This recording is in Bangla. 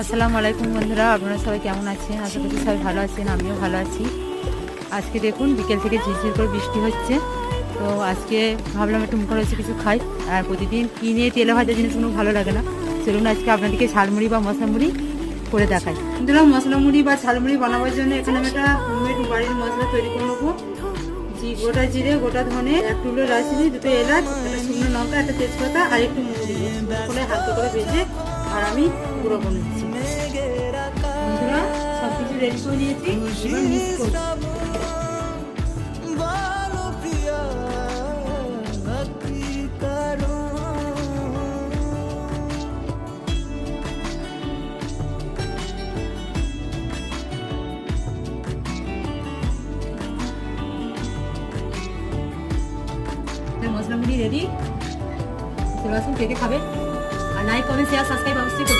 আসসালামু আলাইকুম বন্ধুরা, আপনারা সবাই কেমন আছেন? আশা করি সবাই ভালো আছেন, আমিও ভালো আছি। আজকে দেখুন বিকেল থেকে ঝিরঝির করে বৃষ্টি হচ্ছে। তো আজকে ভাবলাম একটু মুখে রয়েছে কিছু খাই। আর প্রতিদিন কিনে তেলে ভাজা জিনিসগুলো ভালো লাগে না, সেজন্য আজকে আপনাদেরকে ঝালমুড়ি বা মশলা মুড়ি করে দেখাই। বন্ধুরা, মশলা মুড়ি বা ঝালমুড়ি বানাবার জন্য এখানে আমি একটা হোমমেড বাড়ির মশলা তৈরি করে নেবো। গোটা জিরে, গোটা ধনে, এক টুকরো দারচিনি, দুটো এলাচ, একটা শুকনো লঙ্কা, একটা তেজপাতা আর একটু নুন দিয়ে করে হালকা করে ভেজে আর আমি গুঁড়ো করে নিচ্ছি। বন্ধুরা, সব কিছু রেডি করে নিয়েছি, এবার মিক্স করবো। মশলা মুড়ি রেডি। চলে আসুন, কে কে খাবে, আর লাইক কমেন্ট শেয়ার সাবস্ক্রাইব অবশ্যই করবেন।